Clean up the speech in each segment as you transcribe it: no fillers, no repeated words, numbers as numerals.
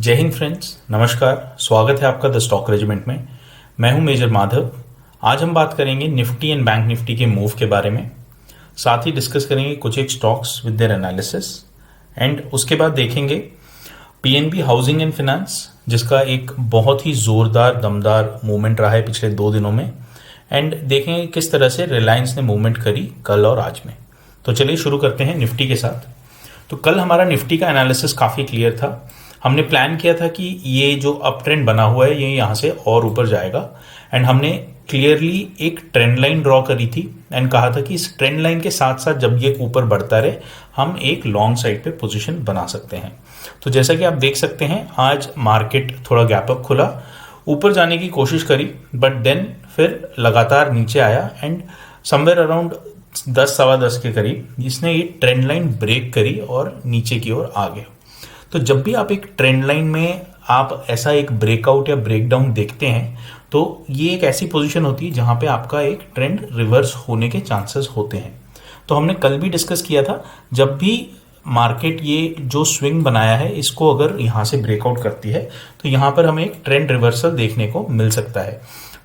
जय हिंद फ्रेंड्स, नमस्कार। स्वागत है आपका द स्टॉक रेजिमेंट में। मैं हूं मेजर माधव। आज हम बात करेंगे निफ्टी एंड बैंक निफ्टी के मूव के बारे में। साथ ही डिस्कस करेंगे कुछ एक stocks with their analysis and उसके बाद देखेंगे पीएनबी हाउसिंग एंड फाइनेंस, जिसका एक बहुत ही जोरदार दमदार मूवमेंट रहा है पिछले 2 दिनों में, एंड देखेंगे किस तरह से रिलायंस ने मूवमेंट करी कल और आज में। तो चलिए शुरू करते हैं निफ्टी के साथ। तो कल हमारा निफ्टी का एनालिसिस काफ़ी क्लियर था। हमने प्लान किया था कि ये जो अप ट्रेंड बना हुआ है ये यहाँ से और ऊपर जाएगा, एंड हमने क्लियरली एक ट्रेंड लाइन ड्रॉ करी थी एंड कहा था कि इस ट्रेंड लाइन के साथ साथ जब ये ऊपर बढ़ता रहे हम एक लॉन्ग साइड पे पोजीशन बना सकते हैं। तो जैसा कि आप देख सकते हैं आज मार्केट थोड़ा गैप अप खुला, ऊपर जाने की कोशिश करी, बट देन फिर लगातार नीचे आया एंड समवेयर अराउंड 10 सवा 10 के करीब इसने ये ट्रेंड लाइन ब्रेक करी और नीचे की ओर आ गया। तो जब भी आप एक ट्रेंड लाइन में आप ऐसा एक ब्रेकआउट या ब्रेकडाउन देखते हैं तो ये एक ऐसी पोजीशन होती है जहां पे आपका एक ट्रेंड रिवर्स होने के चांसेस होते हैं। तो हमने कल भी डिस्कस किया था, जब भी मार्केट ये जो स्विंग बनाया है इसको अगर यहां से ब्रेकआउट करती है तो यहां पर हमें एक ट्रेंड रिवर्सल देखने को मिल सकता है।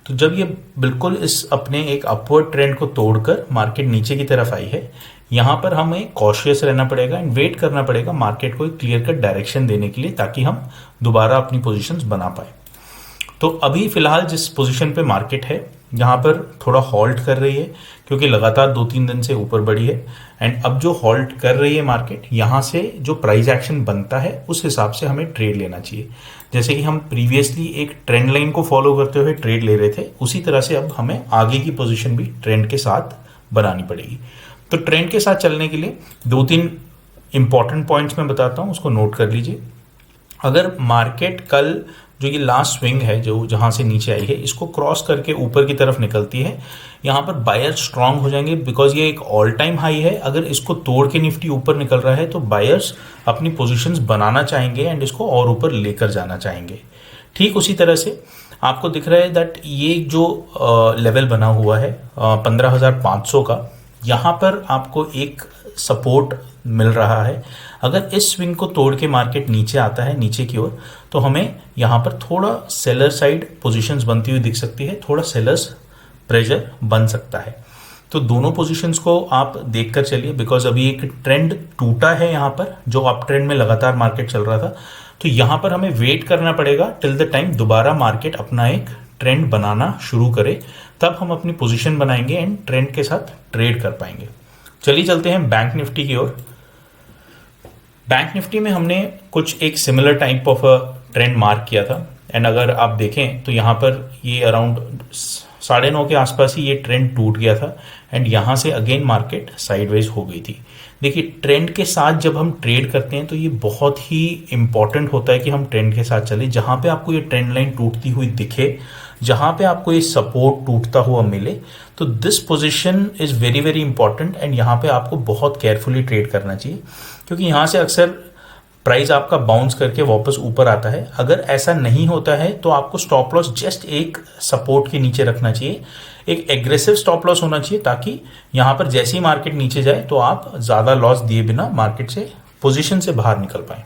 तो जब ये बिल्कुल इस अपने एक अपवर्ड ट्रेंड को तोड़कर मार्केट नीचे की तरफ आई है, यहाँ पर हमें कॉशियस रहना पड़ेगा एंड वेट करना पड़ेगा मार्केट को एक क्लियर कट डायरेक्शन देने के लिए, ताकि हम दोबारा अपनी पोजीशंस बना पाए। तो अभी फिलहाल जिस पोजीशन पे मार्केट है यहाँ पर थोड़ा हॉल्ट कर रही है, क्योंकि लगातार 2-3 दिन से ऊपर बढ़ी है, एंड अब जो हॉल्ट कर रही है मार्केट, यहाँ से जो प्राइस एक्शन बनता है उस हिसाब से हमें ट्रेड लेना चाहिए। जैसे कि हम प्रीवियसली एक ट्रेंड लाइन को फॉलो करते हुए ट्रेड ले रहे थे, उसी तरह से अब हमें आगे की पोजीशन भी ट्रेंड के साथ बनानी पड़ेगी। तो ट्रेंड के साथ चलने के लिए 2-3 इंपॉर्टेंट पॉइंट्स मैं बताता हूं, उसको नोट कर लीजिए। अगर मार्केट कल जो ये लास्ट स्विंग है जो जहां से नीचे आई है इसको क्रॉस करके ऊपर की तरफ निकलती है, यहां पर बायर्स स्ट्रांग हो जाएंगे, बिकॉज ये एक ऑल टाइम हाई है। अगर इसको तोड़ के निफ्टी ऊपर निकल रहा है तो बायर्स अपनी पोजीशंस बनाना चाहेंगे एंड इसको और ऊपर लेकर जाना चाहेंगे। ठीक उसी तरह से आपको दिख रहा है दैट ये जो लेवल बना हुआ है 15,500 का, यहाँ पर आपको एक सपोर्ट मिल रहा है। अगर इस स्विंग को तोड़ के मार्केट नीचे आता है नीचे की ओर, तो हमें यहाँ पर थोड़ा सेलर साइड पोजीशंस बनती हुई दिख सकती है, थोड़ा सेलर्स प्रेशर बन सकता है। तो दोनों पोजीशंस को आप देखकर चलिए, बिकॉज अभी एक ट्रेंड टूटा है यहाँ पर, जो अप ट्रेंड में लगातार मार्केट चल रहा था। तो यहाँ पर हमें वेट करना पड़ेगा टिल द टाइम दोबारा मार्केट अपना एक ट्रेंड बनाना शुरू करे, तब हम अपनी पोजीशन बनाएंगे एंड ट्रेंड के साथ ट्रेड कर पाएंगे। चलिए चलते हैं बैंक निफ्टी की ओर। बैंक निफ्टी में हमने कुछ एक similar type of trend mark किया था, एंड अगर आप देखें तो यहाँ पर ये अराउंड 9:30 के आसपास ही ये ट्रेंड टूट गया था एंड यहाँ से अगेन मार्केट साइडवेज हो गई थी। देखिए, ट्रेंड के साथ जब हम ट्रेड करते हैं तो ये बहुत ही इंपॉर्टेंट होता है कि हम ट्रेंड के साथ चलें। जहाँ पे आपको ये ट्रेंड लाइन टूटती हुई दिखे, जहाँ पे आपको ये सपोर्ट टूटता हुआ मिले, तो this position is very very important, and यहाँ पे आपको बहुत केयरफुली ट्रेड करना चाहिए, क्योंकि यहाँ से अक्सर प्राइस आपका बाउंस करके वापस ऊपर आता है। अगर ऐसा नहीं होता है तो आपको स्टॉप लॉस जस्ट एक सपोर्ट के नीचे रखना चाहिए, एक एग्रेसिव स्टॉप लॉस होना चाहिए, ताकि यहाँ पर जैसे ही मार्केट नीचे जाए तो आप ज़्यादा लॉस दिए बिना मार्केट से पोजीशन से बाहर निकल पाएँ।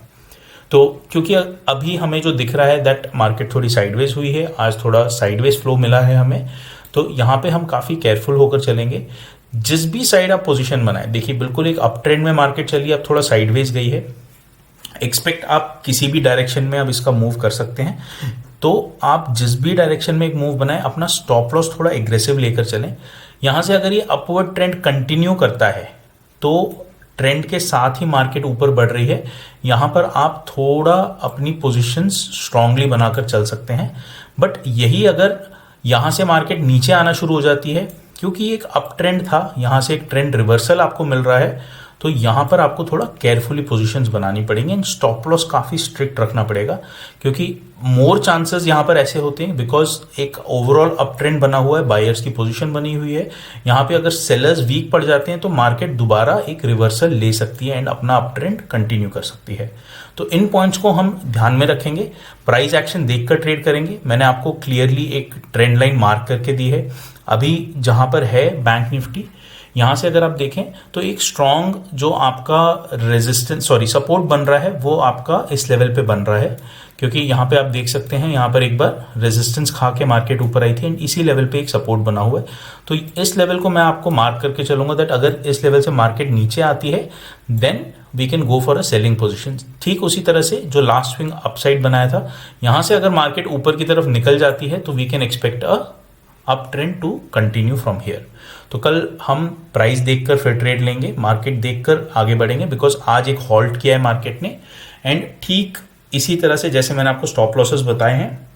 तो क्योंकि अभी हमें जो दिख रहा है दैट मार्केट थोड़ी साइडवेज हुई है, आज थोड़ा साइडवेज फ्लो मिला है हमें, तो यहाँ पे हम काफ़ी केयरफुल होकर चलेंगे। जिस भी साइड आप पोजीशन बनाए, देखिए बिल्कुल एक अप ट्रेंड में मार्केट चली, अब थोड़ा साइडवेज गई है, एक्सपेक्ट आप किसी भी डायरेक्शन में अब इसका मूव कर सकते हैं। तो आप जिस भी डायरेक्शन में एक मूव बनाए, अपना स्टॉप लॉस थोड़ा एग्रेसिव लेकर चलें। यहाँ से अगर ये अपवर्ड ट्रेंड कंटिन्यू करता है तो ट्रेंड के साथ ही मार्केट ऊपर बढ़ रही है, यहाँ पर आप थोड़ा अपनी पोजीशंस स्ट्रांगली बनाकर चल सकते हैं। बट यही अगर यहाँ से मार्केट नीचे आना शुरू हो जाती है, क्योंकि एक अप ट्रेंड था, यहाँ से एक ट्रेंड रिवर्सल आपको मिल रहा है, तो यहाँ पर आपको थोड़ा केयरफुली पोजीशंस बनानी पड़ेंगी एंड स्टॉप लॉस काफ़ी स्ट्रिक्ट रखना पड़ेगा, क्योंकि मोर चांसेस यहाँ पर ऐसे होते हैं बिकॉज एक ओवरऑल अप ट्रेंड बना हुआ है, बायर्स की पोजीशन बनी हुई है। यहाँ पे अगर सेलर्स वीक पड़ जाते हैं तो मार्केट दोबारा एक रिवर्सल ले सकती है एंड अपना अप ट्रेंड कंटिन्यू कर सकती है। तो इन पॉइंट्स को हम ध्यान में रखेंगे, प्राइस एक्शन देखकर ट्रेड करेंगे। मैंने आपको क्लियरली एक ट्रेंड लाइन मार्क करके दी है। अभी जहाँ पर है बैंक निफ्टी, यहाँ से अगर आप देखें तो एक स्ट्रॉन्ग जो आपका रेजिस्टेंस सपोर्ट बन रहा है वो आपका इस लेवल पे बन रहा है। क्योंकि यहाँ पे आप देख सकते हैं, यहाँ पर एक बार रेजिस्टेंस खा के मार्केट ऊपर आई थी एंड इसी लेवल पे एक सपोर्ट बना हुआ है। तो इस लेवल को मैं आपको मार्क करके चलूंगा दैट अगर इस लेवल से मार्केट नीचे आती है then we can go for a selling position. ठीक उसी तरह से जो लास्ट स्विंग अपसाइड बनाया था, यहाँ से अगर मार्केट ऊपर की तरफ निकल जाती है तो we can expect a up trend to continue from here. तो कल हम प्राइस देखकर फिर ट्रेड लेंगे, मार्केट देखकर आगे बढ़ेंगे, बिकॉज आज एक हॉल्ट किया है मार्केट ने। एंड ठीक इसी तरह से जैसे मैंने आपको स्टॉप लॉसेस बताए हैं,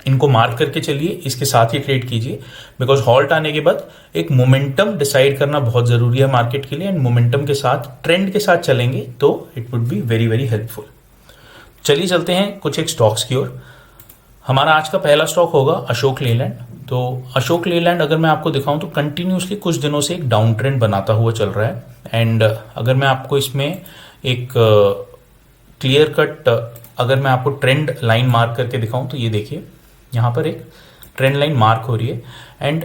इनको मार्क करके चलिए, इसके साथ ही ट्रेड कीजिए, बिकॉज हॉल्ट आने के बाद एक मोमेंटम डिसाइड करना बहुत जरूरी है मार्केट के लिए। एंड मोमेंटम के साथ ट्रेंड के साथ चलेंगे तो it would be very very helpful. चलिए चलते हैं कुछ एक स्टॉक्स की ओर। हमारा आज का पहला स्टॉक होगा अशोक लेलैंड। तो अशोक लेलैंड अगर मैं आपको दिखाऊं तो कंटिन्यूसली कुछ दिनों से एक डाउन ट्रेंड बनाता हुआ चल रहा है। एंड अगर मैं आपको इसमें एक क्लियर कट अगर मैं आपको ट्रेंड लाइन मार्क करके दिखाऊं तो ये देखिए, यहाँ पर एक ट्रेंड लाइन मार्क हो रही है। एंड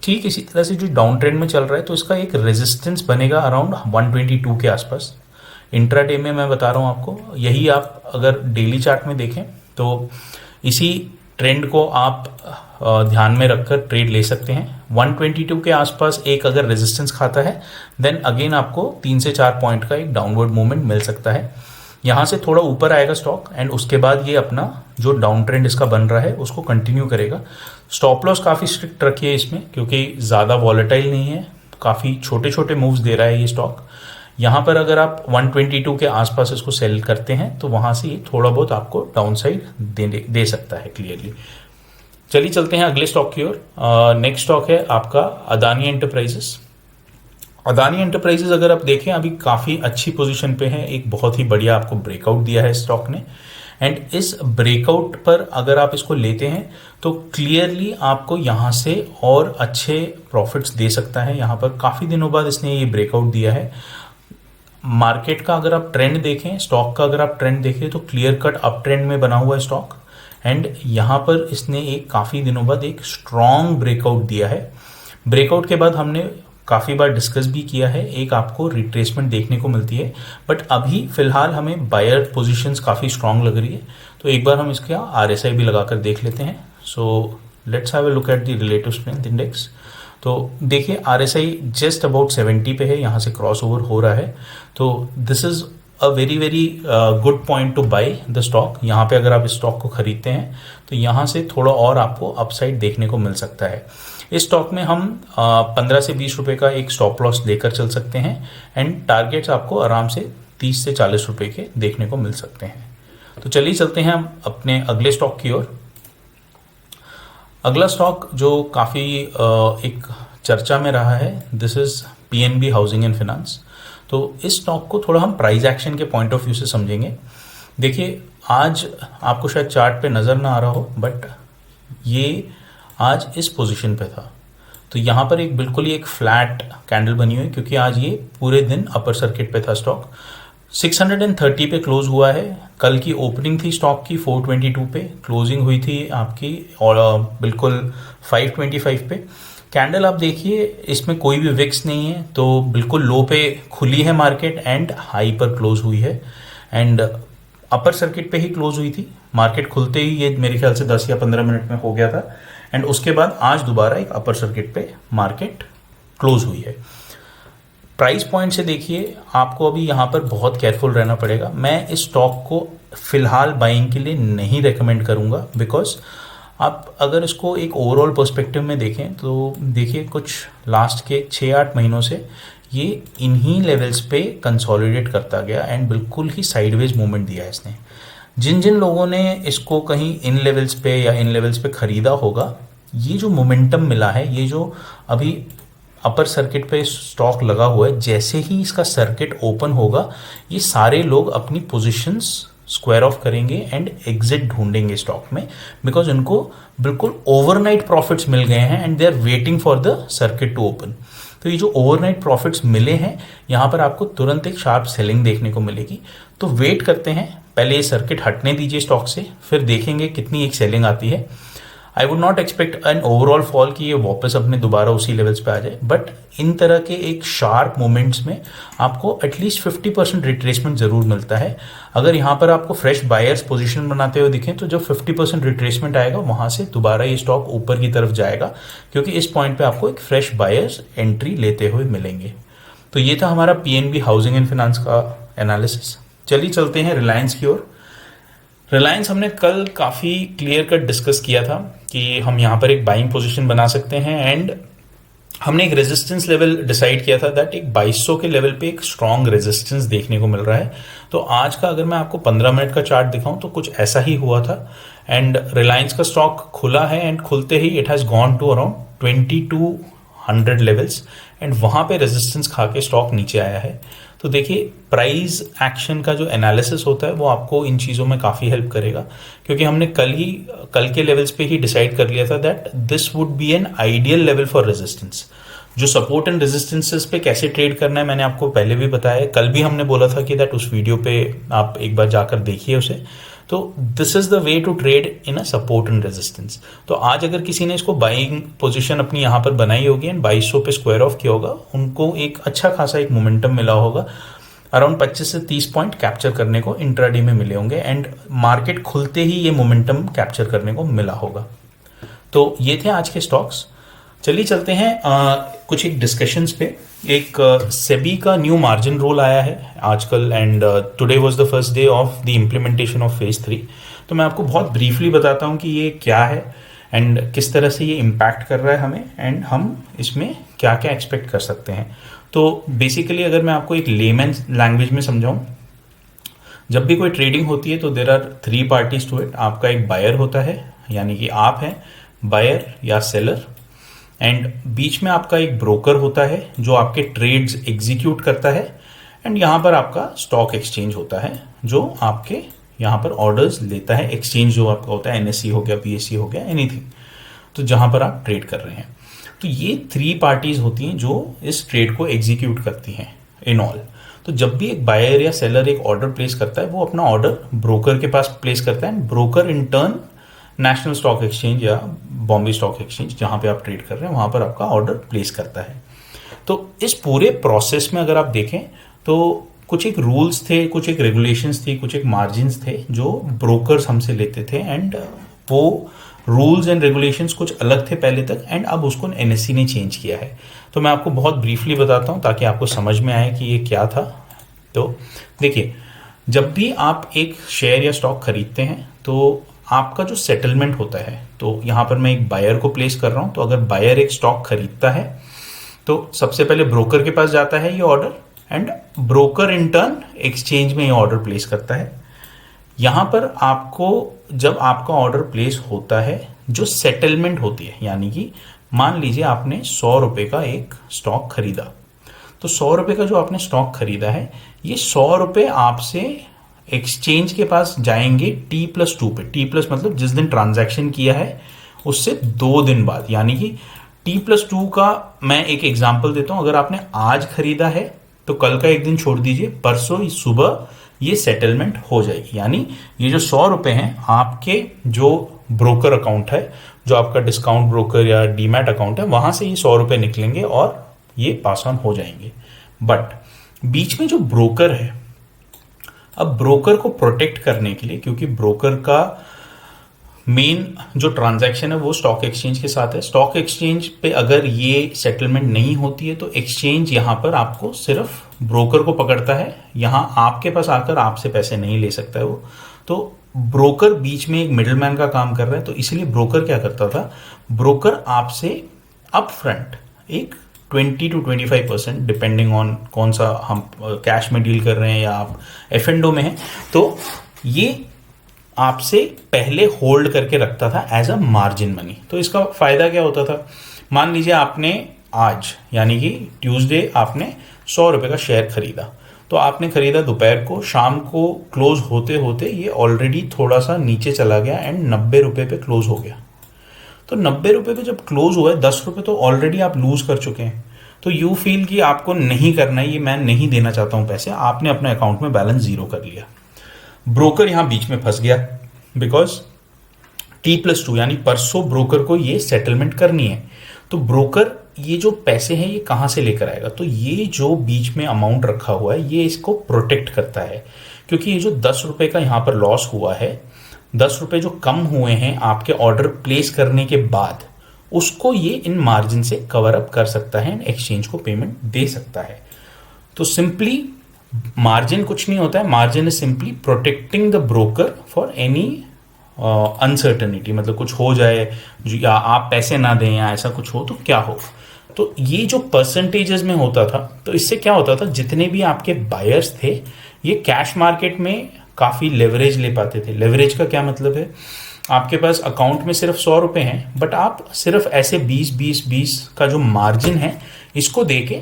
ठीक इसी तरह से जो डाउन ट्रेंड में चल रहा है तो इसका एक रेजिस्टेंस बनेगा अराउंड 122 के आसपास। इंट्राडे में मैं बता रहा हूँ आपको, यही आप अगर डेली चार्ट में देखें तो इसी ट्रेंड को आप ध्यान में रखकर ट्रेड ले सकते हैं। 122 के आसपास एक अगर रेजिस्टेंस खाता है देन अगेन आपको 3 से 4 पॉइंट का एक डाउनवर्ड मूवमेंट मिल सकता है। यहाँ से थोड़ा ऊपर आएगा स्टॉक एंड उसके बाद ये अपना जो डाउन ट्रेंड इसका बन रहा है उसको कंटिन्यू करेगा। स्टॉप लॉस काफ़ी स्ट्रिक्ट रखिए इसमें, क्योंकि ज़्यादा वॉलेटाइल नहीं है, काफ़ी छोटे छोटे मूव्स दे रहा है ये स्टॉक। यहाँ पर अगर आप 122 के आसपास इसको सेल करते हैं तो वहाँ से ये थोड़ा बहुत आपको डाउन साइड दे सकता है क्लियरली। चलिए चलते हैं अगले स्टॉक की ओर। नेक्स्ट स्टॉक है आपका अदानी एंटरप्राइजेस। अदानी एंटरप्राइजेस अगर आप देखें अभी काफ़ी अच्छी पोजीशन पे है, एक बहुत ही बढ़िया आपको ब्रेकआउट दिया है स्टॉक ने। एंड इस ब्रेकआउट पर अगर आप इसको लेते हैं तो क्लियरली आपको यहाँ से और अच्छे प्रॉफिट्स दे सकता है। यहाँ पर काफ़ी दिनों बाद इसने ये ब्रेकआउट दिया है। मार्केट का अगर आप ट्रेंड देखें, स्टॉक का अगर आप ट्रेंड देखें तो क्लियर कट अप ट्रेंड में बना हुआ है स्टॉक। एंड यहाँ पर इसने एक काफ़ी दिनों बाद एक स्ट्रॉन्ग ब्रेकआउट दिया है। ब्रेकआउट के बाद हमने काफ़ी बार डिस्कस भी किया है, एक आपको रिट्रेसमेंट देखने को मिलती है, बट अभी फिलहाल हमें बायर पोजीशंस काफ़ी स्ट्रॉन्ग लग रही है। तो एक बार हम इसका RSI भी लगाकर देख लेते हैं। So let's have a look at the relative strength index. तो देखिए RSI जस्ट अबाउट 70 पे है, यहाँ से क्रॉस ओवर हो रहा है। तो this is a very very good point two by the stock. यहाँ पे अगर आप इस स्टॉक को खरीदते हैं तो यहाँ से थोड़ा और आपको अपसाइड देखने को मिल सकता है। इस स्टॉक में हम 15 से 20 रुपए का एक स्टॉप लॉस लेकर चल सकते हैं एंड टारगेट्स आपको आराम से 30 से 40 रुपए के देखने को मिल सकते हैं। तो चलिए चलते हैं हम अपने अगले स्टॉक की ओर। अगला स्टॉक जो काफ़ी एक चर्चा में रहा है, this is PNB housing and finance. तो इस स्टॉक को थोड़ा हम प्राइस एक्शन के पॉइंट ऑफ व्यू से समझेंगे। देखिए आज आपको शायद चार्ट पे नज़र ना आ रहा हो, बट ये आज इस पोजीशन पे था। तो यहाँ पर एक बिल्कुल ही एक फ्लैट कैंडल बनी हुई है, क्योंकि आज ये पूरे दिन अपर सर्किट पे था स्टॉक। 630 पे क्लोज हुआ है। कल की ओपनिंग थी स्टॉक की 422 पे, क्लोजिंग हुई थी आपकी और बिल्कुल 525 पे। कैंडल आप देखिए, इसमें कोई भी विक्स नहीं है, तो बिल्कुल लो पे खुली है मार्केट एंड हाई पर क्लोज हुई है। एंड अपर सर्किट पे ही क्लोज हुई थी। मार्केट खुलते ही ये मेरे ख्याल से 10 या 15 मिनट में हो गया था। एंड उसके बाद आज दोबारा एक अपर सर्किट पे मार्केट क्लोज हुई है। प्राइस पॉइंट से देखिए, आपको अभी यहाँ पर बहुत केयरफुल रहना पड़ेगा। मैं इस स्टॉक को फिलहाल बाइंग के लिए नहीं रेकमेंड करूँगा, बिकॉज आप अगर इसको एक ओवरऑल पर्सपेक्टिव में देखें तो देखिए कुछ लास्ट के 6-8 महीनों से ये इन्हीं लेवल्स पे कंसोलिडेट करता गया एंड बिल्कुल ही साइडवेज मूवमेंट दिया है इसने। जिन जिन लोगों ने इसको कहीं इन लेवल्स पे या इन लेवल्स पे खरीदा होगा, ये जो मोमेंटम मिला है, ये जो अभी अपर सर्किट पे स्टॉक लगा हुआ है, जैसे ही इसका सर्किट ओपन होगा ये सारे लोग अपनी पोजीशंस स्क्वायर ऑफ करेंगे एंड एग्जिट ढूंढेंगे स्टॉक में, बिकॉज उनको बिल्कुल ओवरनाइट प्रॉफिट्स मिल गए हैं and they are waiting for the circuit to open. तो ये जो ओवरनाइट प्रॉफिट्स मिले हैं, यहाँ पर आपको तुरंत एक शार्प सेलिंग देखने को मिलेगी। तो वेट करते हैं, पहले ये सर्किट हटने दीजिए स्टॉक से, फिर देखेंगे कितनी एक सेलिंग आती है। I would not expect an overall fall कि ये वापस अपने दोबारा उसी लेवल्स पे आ जाए, बट इन तरह के एक शार्प मोमेंट्स में आपको एटलीस्ट 50% रिट्रेसमेंट जरूर मिलता है। अगर यहाँ पर आपको फ्रेश बायर्स पोजीशन बनाते हुए दिखें तो जब 50% रिट्रेसमेंट आएगा वहाँ से दोबारा ये स्टॉक ऊपर की तरफ जाएगा, क्योंकि इस पॉइंट पे आपको एक फ्रेश बायर्स एंट्री लेते हुए मिलेंगे। तो ये था हमारा पीएनबी हाउसिंग एंड फाइनेंस का एनालिसिस। चलिए चलते हैं रिलायंस की ओर। रिलायंस हमने कल काफ़ी क्लियर कट डिस्कस किया था कि हम यहाँ पर एक बाइंग पोजीशन बना सकते हैं, एंड हमने एक रेजिस्टेंस लेवल डिसाइड किया था दैट एक 2200 के लेवल पे एक स्ट्रॉन्ग रेजिस्टेंस देखने को मिल रहा है। तो आज का अगर मैं आपको 15 मिनट का चार्ट दिखाऊं तो कुछ ऐसा ही हुआ था, एंड रिलायंस का स्टॉक खुला है एंड खुलते ही it has gone to around 2200 levels, and वहाँ पे रेजिस्टेंस खा के स्टॉक नीचे आया है। तो देखिए प्राइस एक्शन का जो एनालिसिस होता है वो आपको इन चीज़ों में काफ़ी हेल्प करेगा, क्योंकि हमने कल के लेवल्स पे ही डिसाइड कर लिया था that this would be an ideal level for resistance. जो सपोर्ट एंड रेजिस्टेंसेस पे कैसे ट्रेड करना है मैंने आपको पहले भी बताया, कल भी हमने बोला था कि दैट उस वीडियो पे आप एक बार जाकर देखिए उसे। तो this is the way to trade in a support and resistance. तो आज अगर किसी ने इसको बाइंग पोजीशन अपनी यहाँ पर बनाई होगी एंड 2200 पे स्क्वायर ऑफ किया होगा, उनको एक अच्छा खासा एक मोमेंटम मिला होगा, अराउंड 25 से 30 पॉइंट कैप्चर करने को इंट्राडे में मिले होंगे, एंड मार्केट खुलते ही ये मोमेंटम कैप्चर करने को मिला होगा। तो ये थे आज के स्टॉक्स। चलिए चलते हैं कुछ एक डिस्कशंस पे। एक सेबी का न्यू मार्जिन रोल आया है आजकल, and today was the first day of the implementation of phase 3। तो मैं आपको बहुत ब्रीफली बताता हूँ कि ये क्या है एंड किस तरह से ये इम्पैक्ट कर रहा है हमें, एंड हम इसमें क्या क्या एक्सपेक्ट कर सकते हैं। तो बेसिकली अगर मैं आपको एक लेमैन लैंग्वेज में समझाऊँ, जब भी कोई ट्रेडिंग होती है तो there are 3 parties to it. आपका एक बायर होता है, यानी कि आप हैं बायर या सेलर, एंड बीच में आपका एक ब्रोकर होता है जो आपके ट्रेड्स एग्जीक्यूट करता है, एंड यहाँ पर आपका स्टॉक एक्सचेंज होता है जो आपके यहाँ पर ऑर्डर्स लेता है। एक्सचेंज जो आपका होता है एनएससी हो गया, पीएससी हो गया, एनीथिंग, तो जहाँ पर आप ट्रेड कर रहे हैं। तो ये 3 पार्टीज होती हैं जो इस ट्रेड को एग्जीक्यूट करती हैं इन ऑल। तो जब भी एक बायर या सेलर एक ऑर्डर प्लेस करता है वो अपना ऑर्डर ब्रोकर के पास प्लेस करता है, and broker in turn national stock exchange या बॉम्बे स्टॉक एक्सचेंज जहां पे आप ट्रेड कर रहे हैं वहां पर आपका ऑर्डर प्लेस करता है। तो इस पूरे प्रोसेस में अगर आप देखें तो कुछ एक रूल्स थे, कुछ एक रेगुलेशंस थी, कुछ एक मार्जिन्स थे जो ब्रोकर्स हमसे लेते थे, एंड वो रूल्स एंड रेगुलेशंस कुछ अलग थे पहले तक, एंड अब उसको एनएससी ने चेंज किया है। तो मैं आपको बहुत ब्रीफली बताता हूँ ताकि आपको समझ में आए कि ये क्या था। तो देखिए, जब भी आप एक शेयर या स्टॉक खरीदते हैं तो आपका जो सेटलमेंट होता है, तो यहाँ पर मैं एक बायर को प्लेस कर रहा हूँ। तो अगर बायर एक स्टॉक खरीदता है तो सबसे पहले ब्रोकर के पास जाता है ये order, and broker in turn exchange में ये ऑर्डर प्लेस करता है। यहाँ पर आपको जब आपका ऑर्डर प्लेस होता है जो सेटलमेंट होती है, यानी कि मान लीजिए आपने 100 रुपये का एक स्टॉक खरीदा, तो 100 रुपये का जो आपने स्टॉक खरीदा है ये 100 रुपये आपसे एक्सचेंज के पास जाएंगे T+2 पे। T+ मतलब जिस दिन ट्रांजैक्शन किया है उससे 2 दिन बाद, यानी कि T+2 का मैं एक एग्जांपल देता हूं। अगर आपने आज खरीदा है तो कल का एक दिन छोड़ दीजिए, परसों सुबह ये सेटलमेंट हो जाएगी। यानी ये जो 100 रुपये हैं आपके जो ब्रोकर अकाउंट है, जो आपका डिस्काउंट ब्रोकर या डीमैट अकाउंट है, वहां से ये 100 रुपये निकलेंगे और ये पास ऑन हो जाएंगे। बट बीच में जो ब्रोकर है, अब ब्रोकर को प्रोटेक्ट करने के लिए, क्योंकि ब्रोकर का मेन जो ट्रांजैक्शन है वो स्टॉक एक्सचेंज के साथ है, स्टॉक एक्सचेंज पे अगर ये सेटलमेंट नहीं होती है तो एक्सचेंज यहाँ पर आपको सिर्फ ब्रोकर को पकड़ता है, यहाँ आपके पास आकर आपसे पैसे नहीं ले सकता है वो। तो ब्रोकर बीच में एक मिडलमैन का काम कर रहा है। तो इसलिए ब्रोकर क्या करता था, ब्रोकर आपसे अप फ्रंट एक 20 to 25% डिपेंडिंग ऑन कौन सा हम कैश में डील कर रहे हैं या आप F&O में हैं, तो ये आपसे पहले होल्ड करके रखता था एज अ मार्जिन मनी। तो इसका फायदा क्या होता था, मान लीजिए आपने आज यानी कि ट्यूसडे आपने 100 रुपये का शेयर खरीदा, तो आपने खरीदा दोपहर को, शाम को क्लोज होते होते ये ऑलरेडी थोड़ा सा नीचे चला गया एंड 90 रुपये पे क्लोज हो गया। तो 90 रुपये पे जब क्लोज हुआ है, 10 रुपये तो ऑलरेडी आप लूज कर चुके हैं। तो यू फील कि आपको नहीं करना है, ये मैं नहीं देना चाहता हूं पैसे, आपने अपने अकाउंट में बैलेंस 0 कर लिया। ब्रोकर यहां बीच में फंस गया बिकॉज T+2 यानी परसों ब्रोकर को ये सेटलमेंट करनी है। तो ब्रोकर ये जो पैसे हैं ये कहाँ से लेकर आएगा? तो ये जो बीच में अमाउंट रखा हुआ है ये इसको प्रोटेक्ट करता है, क्योंकि ये जो 10 रुपए का यहाँ पर लॉस हुआ है, 10 रुपए जो कम हुए हैं आपके ऑर्डर प्लेस करने के बाद, उसको ये इन मार्जिन से कवर अप कर सकता है, एक्सचेंज को पेमेंट दे सकता है। तो सिंपली मार्जिन कुछ नहीं होता है, margin is simply protecting the broker for any uncertainty, मतलब कुछ हो जाए या आप पैसे ना दें या ऐसा कुछ हो तो क्या हो। तो ये जो परसेंटेजेस में होता था, तो इससे क्या होता था, जितने भी आपके बायर्स थे ये कैश मार्केट में काफ़ी लेवरेज ले पाते थे। लेवरेज का क्या मतलब है, आपके पास अकाउंट में सिर्फ 100 रुपए हैं, बट आप सिर्फ ऐसे 20 का जो मार्जिन है इसको देके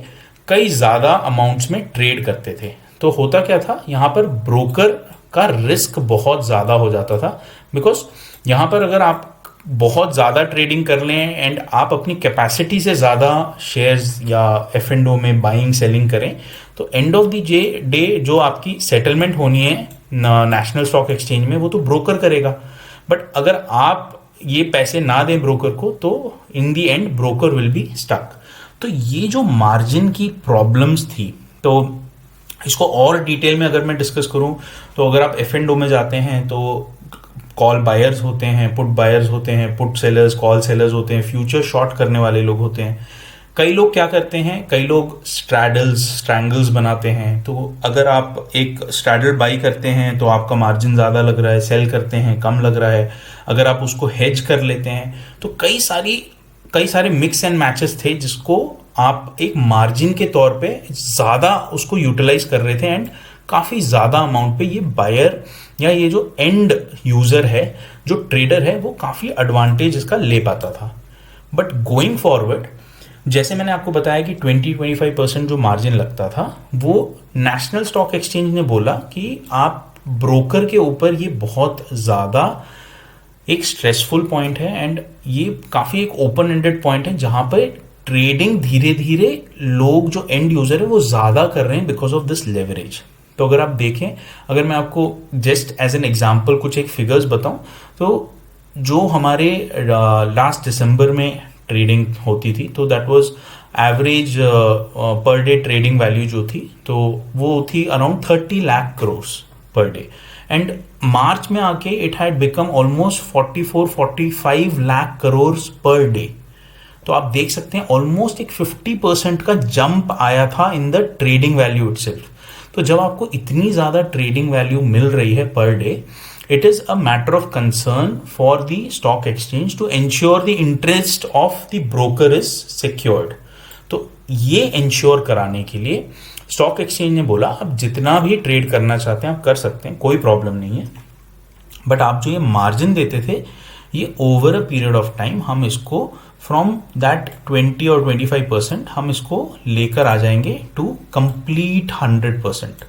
कई ज़्यादा अमाउंट्स में ट्रेड करते थे। तो होता क्या था, यहाँ पर ब्रोकर का रिस्क बहुत ज़्यादा हो जाता था, बिकॉज यहाँ पर अगर आप बहुत ज़्यादा ट्रेडिंग कर लें एंड आप अपनी कैपेसिटी से ज़्यादा शेयर्स या F&O में बाइंग सेलिंग करें, तो एंड ऑफ द डे जो आपकी सेटलमेंट होनी है नेशनल स्टॉक एक्सचेंज में वो तो ब्रोकर करेगा। बट अगर आप ये पैसे ना दें ब्रोकर को, तो in the end broker will be stuck. तो ये जो मार्जिन की प्रॉब्लम्स थी, तो इसको और डिटेल में अगर मैं डिस्कस करूं, तो अगर आप F&O में जाते हैं तो कॉल बायर्स होते हैं, पुट बायर्स होते हैं, पुट सेलर्स, कॉल सेलर्स होते हैं, फ्यूचर शॉर्ट करने वाले लोग होते हैं। कई लोग क्या करते हैं, कई लोग स्ट्रैंगल्स बनाते हैं। तो अगर आप एक स्ट्रैडल बाई करते हैं तो आपका मार्जिन ज़्यादा लग रहा है, सेल करते हैं कम लग रहा है। अगर आप उसको हेज कर लेते हैं, तो कई सारे मिक्स एंड मैचेस थे जिसको आप एक मार्जिन के तौर पे ज़्यादा उसको यूटिलाइज कर रहे थे, एंड काफ़ी ज़्यादा अमाउंट पे ये बायर या ये जो एंड यूज़र है, जो ट्रेडर है, वो काफ़ी एडवांटेज इसका ले पाता था। बट गोइंग फॉरवर्ड, जैसे मैंने आपको बताया कि 20-25% जो मार्जिन लगता था, वो नेशनल स्टॉक एक्सचेंज ने बोला कि आप ब्रोकर के ऊपर ये बहुत ज़्यादा एक स्ट्रेसफुल पॉइंट है, एंड ये काफ़ी एक ओपन एंडेड पॉइंट है जहाँ पर ट्रेडिंग धीरे धीरे लोग जो एंड यूज़र है वो ज़्यादा कर रहे हैं बिकॉज ऑफ दिस लेवरेज। तो अगर आप देखें, अगर मैं आपको जस्ट एज एन एग्जांपल कुछ एक फिगर्स बताऊं, तो जो हमारे लास्ट दिसंबर में ट्रेडिंग होती थी, तो that was average per day trading value जो थी, तो वो थी around 30 lakh crore per day, and मार्च में आके it had become almost 44-45 lakh crore per day. तो आप देख सकते हैं ऑलमोस्ट एक 50% का जंप आया था in the trading value itself. तो जब आपको इतनी ज़्यादा ट्रेडिंग वैल्यू मिल रही है per day, it is a matter of concern for the stock exchange to ensure the interest of the broker is secured. तो ये एंश्योर कराने के लिए स्टॉक एक्सचेंज ने बोला आप जितना भी ट्रेड करना चाहते हैं आप कर सकते हैं, कोई प्रॉब्लम नहीं है, बट आप जो ये मार्जिन देते थे ये over a period of time हम इसको फ्रॉम दैट 20 और 25% हम इसको लेकर आ जाएंगे टू कंप्लीट 100%।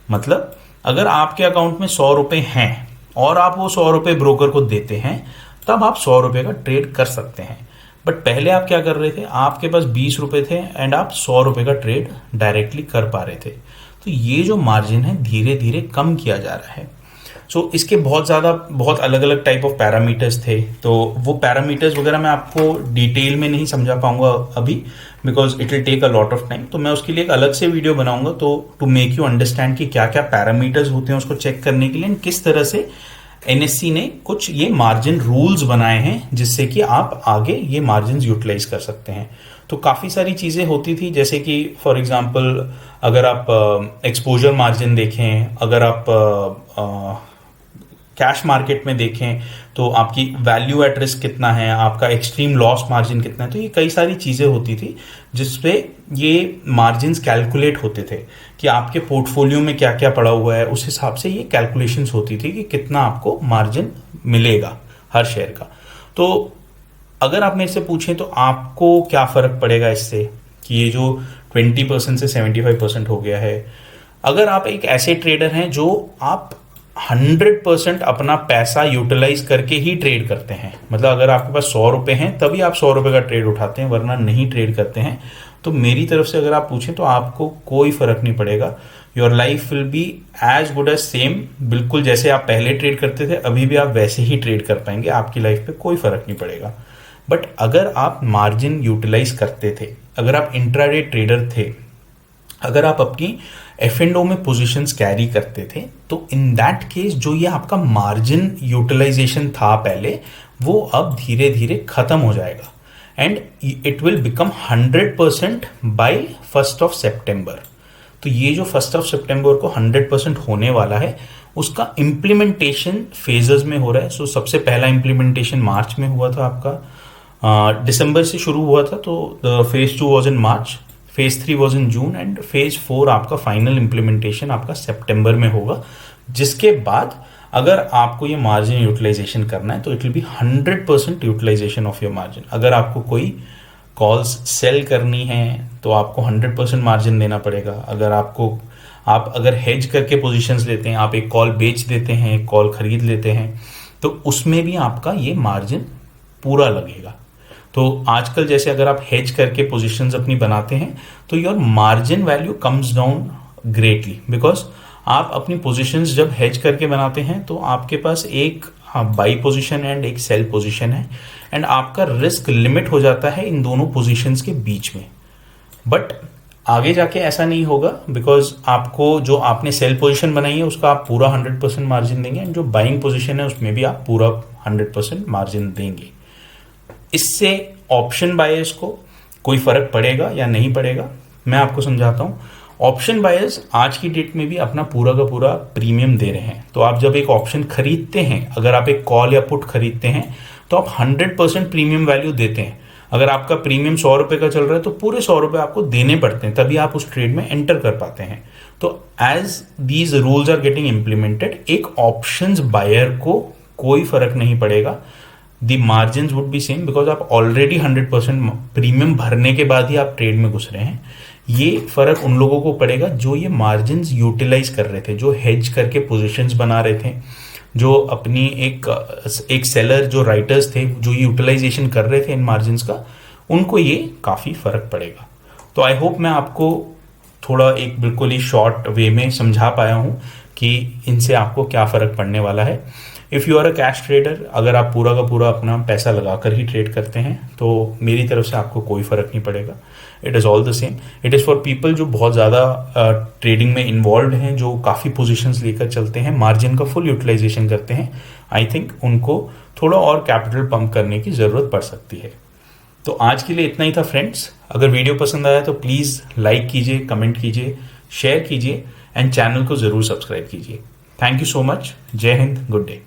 मतलब अगर आपके अकाउंट में 100 रुपए हैं और आप वो 100 रुपए ब्रोकर को देते हैं, तब आप 100 रुपए का ट्रेड कर सकते हैं। बट पहले आप क्या कर रहे थे, आपके पास 20 रुपए थे एंड आप 100 रुपए का ट्रेड डायरेक्टली कर पा रहे थे। तो ये जो मार्जिन है धीरे धीरे कम किया जा रहा है। इसके बहुत अलग अलग टाइप ऑफ पैरामीटर्स थे, तो वो पैरामीटर्स वगैरह मैं आपको डिटेल में नहीं समझा पाऊंगा अभी, because it will take a lot of time. तो मैं उसके लिए एक अलग से वीडियो बनाऊंगा, तो टू मेक यू अंडरस्टैंड कि क्या क्या पैरामीटर्स होते हैं उसको चेक करने के लिए, किस तरह से NSE ने कुछ ये मार्जिन रूल्स बनाए हैं जिससे कि आप आगे ये मार्जिन यूटिलाइज कर सकते हैं। तो काफ़ी सारी चीज़ें होती थी, जैसे कि फॉर एग्जांपल अगर आप एक्सपोजर मार्जिन देखें, अगर आप कैश मार्केट में देखें तो आपकी वैल्यू एट रिस्क कितना है, आपका एक्सट्रीम लॉस मार्जिन कितना है। तो ये कई सारी चीज़ें होती थी जिसपे ये मार्जिन्स कैलकुलेट होते थे कि आपके पोर्टफोलियो में क्या क्या पड़ा हुआ है, उस हिसाब से ये कैलकुलेशंस होती थी कि कितना आपको मार्जिन मिलेगा हर शेयर का। तो अगर आप मेरे से पूछें तो आपको क्या फ़र्क पड़ेगा इससे कि ये जो 20% से 75% हो गया है। अगर आप एक ऐसे ट्रेडर हैं जो आप 100% अपना पैसा यूटिलाइज करके ही ट्रेड करते हैं, मतलब अगर आपके पास 100 रुपए हैं तभी आप 100 रुपए का ट्रेड उठाते हैं, वरना नहीं ट्रेड करते हैं, तो मेरी तरफ से अगर आप पूछें तो आपको कोई फर्क नहीं पड़ेगा, your life will be as good as same, बिल्कुल जैसे आप पहले ट्रेड करते थे अभी भी आप वैसे ही ट्रेड कर पाएंगे, आपकी लाइफ पे कोई फर्क नहीं पड़ेगा। बट अगर आप मार्जिन यूटिलाइज करते थे, अगर आप इंट्राडे ट्रेडर थे, अगर आप अपनी F&O में पोजीशंस कैरी करते थे, तो इन दैट केस जो ये आपका मार्जिन यूटिलाइजेशन था पहले, वो अब धीरे धीरे खत्म हो जाएगा and it will become 100% by 1st of September। तो ये जो 1st of September को 100% होने वाला है, उसका इम्प्लीमेंटेशन फेजेस में हो रहा है। सो सबसे पहला इम्प्लीमेंटेशन मार्च में हुआ था आपका, दिसंबर से शुरू हुआ था, तो phase 2 was in March, phase 3 was in June and phase 4 आपका फाइनल इम्प्लीमेंटेशन आपका सितंबर में होगा। जिसके बाद अगर आपको ये मार्जिन यूटिलाइजेशन करना है तो it will be 100% utilization of your margin. अगर आपको कोई कॉल्स सेल करनी है तो आपको 100% मार्जिन देना पड़ेगा। आप अगर हेज करके पोजीशंस लेते हैं, आप एक कॉल बेच देते हैं, एक कॉल खरीद लेते हैं, तो उसमें भी आपका ये मार्जिन पूरा लगेगा। तो आजकल जैसे अगर आप हेज करके पोजीशंस अपनी बनाते हैं तो your margin value comes down greatly, because आप अपनी पोजीशंस जब हेज करके बनाते हैं तो आपके पास एक बाई पोजीशन एंड एक सेल पोजीशन है एंड आपका रिस्क लिमिट हो जाता है इन दोनों पोजीशंस के बीच में। बट आगे जाके ऐसा नहीं होगा, बिकॉज आपको जो आपने सेल पोजीशन बनाई है उसका आप पूरा 100% मार्जिन देंगे एंड जो बाइंग पोजीशन है उसमें भी आप पूरा 100% मार्जिन देंगे। इससे ऑप्शन बायर्स को कोई फर्क पड़ेगा या नहीं पड़ेगा, मैं आपको समझाता हूं। ऑप्शन बायर्स आज की डेट में भी अपना पूरा का पूरा प्रीमियम दे रहे हैं। तो आप जब एक ऑप्शन खरीदते हैं, अगर आप एक कॉल या पुट खरीदते हैं तो आप 100% प्रीमियम वैल्यू देते हैं। अगर आपका प्रीमियम 100 रुपए का चल रहा है तो पूरे 100 रुपए आपको देने पड़ते हैं, तभी आप उस ट्रेड में एंटर कर पाते हैं। तो as these rules are getting implemented, एक ऑप्शंस बायर को कोई फर्क नहीं पड़ेगा, the margin would be same, because आप ऑलरेडी 100% प्रीमियम भरने के बाद ही आप ट्रेड में घुस रहे हैं। ये फर्क उन लोगों को पड़ेगा जो ये मार्जिन यूटिलाइज कर रहे थे, जो हेज करके पोजीशंस बना रहे थे, जो अपनी एक सेलर, जो राइटर्स थे, जो यूटिलाइजेशन कर रहे थे इन मार्जिन्स का, उनको ये काफ़ी फर्क पड़ेगा। तो आई होप मैं आपको थोड़ा एक बिल्कुल ही शॉर्ट वे में समझा पाया हूँ कि इनसे आपको क्या फ़र्क पड़ने वाला है। If you are a cash trader, अगर आप पूरा का पूरा अपना पैसा लगाकर ही ट्रेड करते हैं तो मेरी तरफ से आपको कोई फ़र्क नहीं पड़ेगा। It is all the same. It is for people जो बहुत ज़्यादा ट्रेडिंग में इन्वॉल्व हैं, जो काफ़ी पोजीशंस लेकर चलते हैं, मार्जिन का फुल यूटिलाइजेशन करते हैं, आई थिंक उनको थोड़ा और कैपिटल पंप करने की ज़रूरत पड़ सकती है। तो आज के लिए इतना ही था फ्रेंड्स। अगर वीडियो पसंद आया तो प्लीज़ लाइक कीजिए, कमेंट कीजिए, शेयर कीजिए एंड चैनल को ज़रूर सब्सक्राइब कीजिए। Thank you so much. जय हिंद, गुड डे।